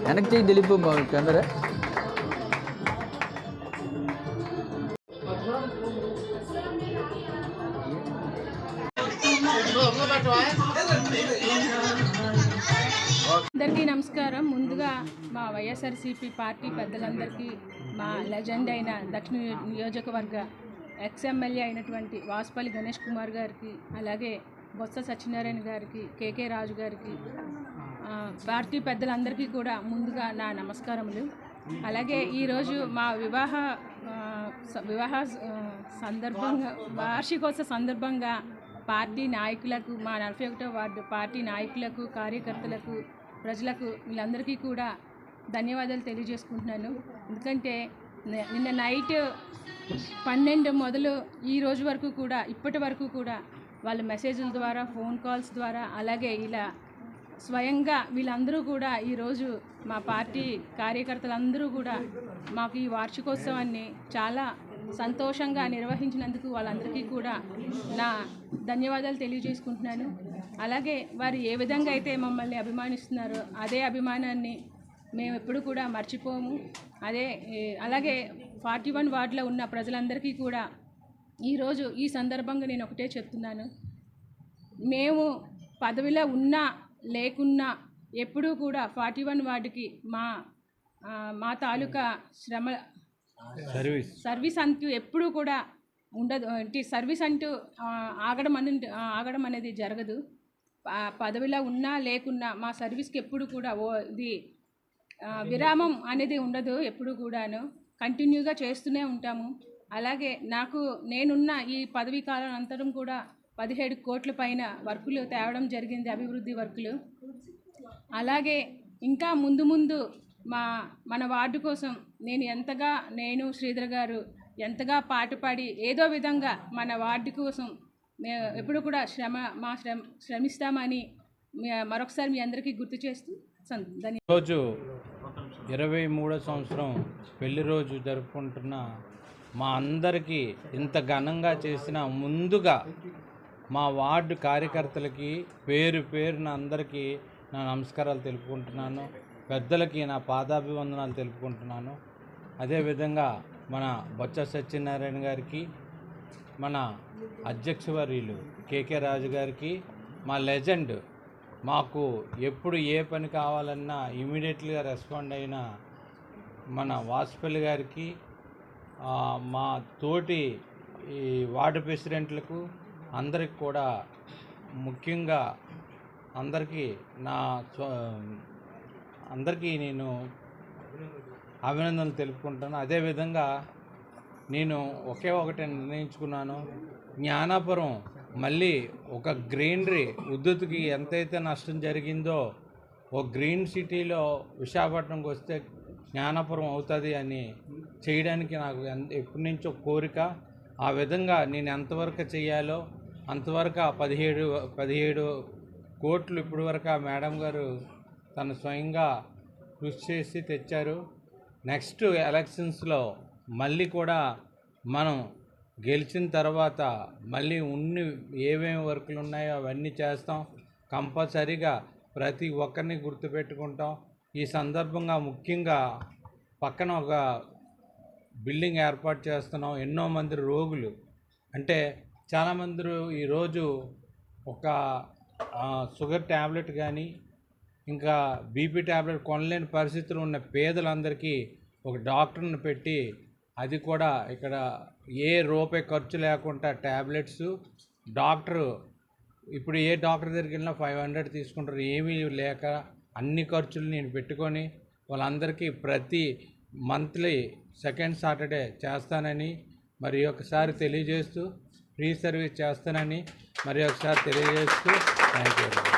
వెనక్కి దిలీప్ కెమెరా. అందరికీ నమస్కారం. ముందుగా మా వైఎస్ఆర్సీపీ పార్టీ పెద్దలందరికీ, మా లెజెండ్ అయిన దక్షిణ నియోజకవర్గ ఎక్స్ఎమ్మెల్యే అయినటువంటి వాసుపల్లి గణేష్ కుమార్ గారికి, అలాగే బొత్స సత్యనారాయణ గారికి, కేకే రాజు గారికి, పార్టీ పెద్దలందరికీ కూడా ముందుగా నా నమస్కారములు. అలాగే ఈరోజు మా వివాహ సందర్భంగా, వార్షికోత్సవ సందర్భంగా పార్టీ నాయకులకు, మా 41వ వార్డు పార్టీ నాయకులకు, కార్యకర్తలకు, ప్రజలకు, వీళ్ళందరికీ కూడా ధన్యవాదాలు తెలియజేసుకుంటున్నాను. ఎందుకంటే నిన్న నైట్ 12 మొదలు ఈ రోజు వరకు కూడా, ఇప్పటి వరకు కూడా వాళ్ళ మెసేజ్ల ద్వారా, ఫోన్ కాల్స్ ద్వారా, అలాగే ఇలా స్వయంగా వీళ్ళందరూ కూడా ఈరోజు మా పార్టీ కార్యకర్తలందరూ కూడా మాకు ఈ వార్షికోత్సవాన్ని చాలా సంతోషంగా నిర్వహించినందుకు వాళ్ళందరికీ కూడా నా ధన్యవాదాలు తెలియజేసుకుంటున్నాను. అలాగే వారు ఏ విధంగా అయితే మమ్మల్ని అభిమానిస్తున్నారో అదే అభిమానాన్ని మేము ఎప్పుడు కూడా మర్చిపోము. అలాగే 41 వార్డులో ఉన్న ప్రజలందరికీ కూడా ఈరోజు ఈ సందర్భంగా నేను ఒకటే చెప్తున్నాను. మేము పదవిలో ఉన్నా లేకున్నా ఎప్పుడూ కూడా 41 వార్డుకి మా తాలూకా సర్వీస్ అంటూ ఎప్పుడూ కూడా ఉండదు. సర్వీస్ అంటూ ఆగడం అనేది జరగదు. పదవిలో ఉన్నా లేకున్నా మా సర్వీస్కి ఎప్పుడు కూడా ఇది విరామం అనేది ఉండదు. ఎప్పుడు కూడాను కంటిన్యూగా చేస్తూనే ఉంటాము. అలాగే నేనున్న ఈ పదవీ కాలం అంతరం కూడా 17 కోట్ల పైన వర్కులు తేవడం జరిగింది, అభివృద్ధి వర్కులు. అలాగే ఇంకా ముందు మన వార్డు కోసం నేను శ్రీధర్ గారు ఎంతగా పాటుపడి ఏదో విధంగా మన వార్డు కోసం మేము ఎప్పుడు కూడా శ్రమిస్తామని మరొకసారి మీ అందరికీ గుర్తు చేస్తూ రోజు 23వ సంవత్సరం పెళ్లి రోజు జరుపుకుంటున్న మా అందరికీ ఇంత ఘనంగా చేసిన ముందుగా మా వార్డు కార్యకర్తలకి పేరున అందరికీ నా నమస్కారాలు తెలుపుకుంటున్నాను. పెద్దలకి నా పాదాభివందనాలు తెలుపుకుంటున్నాను. అదేవిధంగా మన బొత్స సత్యనారాయణ గారికి, మన అధ్యక్షవర్యులు కేకే రాజు గారికి, మా లెజెండ్, మాకు ఎప్పుడు ఏ పని కావాలన్నా ఇమీడియట్గా రెస్పాండ్ అయిన మన వాసుపల్లి గారికి, మా తోటి ఈ వార్డు ప్రెసిడెంట్లకు అందరికి కూడా, ముఖ్యంగా అందరికీ నేను అభినందనలు తెలుపుకుంటాను. అదేవిధంగా నేను ఒకటి నిర్ణయించుకున్నాను. జ్ఞానాపురం మళ్ళీ ఒక గ్రీనరీ, విద్యుత్కి ఎంతైతే నష్టం జరిగిందో ఒక గ్రీన్ సిటీలో విశాఖపట్నంకి వస్తే జ్ఞానాపురం అవుతుంది అని చేయడానికి నాకు ఎప్పటి నుంచో కోరిక. ఆ విధంగా నేను ఎంతవరకు చేయాలో అంతవరకు 17 కోట్లు ఇప్పటి వరకు ఆ మేడం గారు తను స్వయంగా కృషి చేసి తెచ్చారు. నెక్స్ట్ ఎలక్షన్స్లో మళ్ళీ కూడా మనం గెలిచిన తర్వాత మళ్ళీ ఏమేమి వర్కులు ఉన్నాయో అవన్నీ చేస్తాం. కంపల్సరీగా ప్రతి ఒక్కరిని గుర్తుపెట్టుకుంటాం. ఈ సందర్భంగా ముఖ్యంగా పక్కన ఒక బిల్డింగ్ ఏర్పాటు చేస్తున్నాం. ఎన్నో మంది రోగులు, అంటే చాలామంది ఈరోజు ఒక షుగర్ ట్యాబ్లెట్ కానీ ఇంకా బీపీ ట్యాబ్లెట్ కొనలేని పరిస్థితులు ఉన్న పేదలందరికీ ఒక డాక్టర్ని పెట్టి, అది కూడా ఇక్కడ ఏ రూపాయి ఖర్చు లేకుండా ట్యాబ్లెట్స్, డాక్టరు ఇప్పుడు ఏ డాక్టర్ దగ్గరికి వెళ్ళినా 500 తీసుకుంటారు. ఏమీ లేక అన్ని ఖర్చులు నేను పెట్టుకొని వాళ్ళందరికీ ప్రతి మంత్లీ సెకండ్ సాటర్డే చేస్తానని మరి ఒకసారి తెలియజేస్తూ, ఫ్రీ సర్వీస్ చేస్తానని మరి ఒకసారి తెలియజేస్తూ థ్యాంక్ యూ.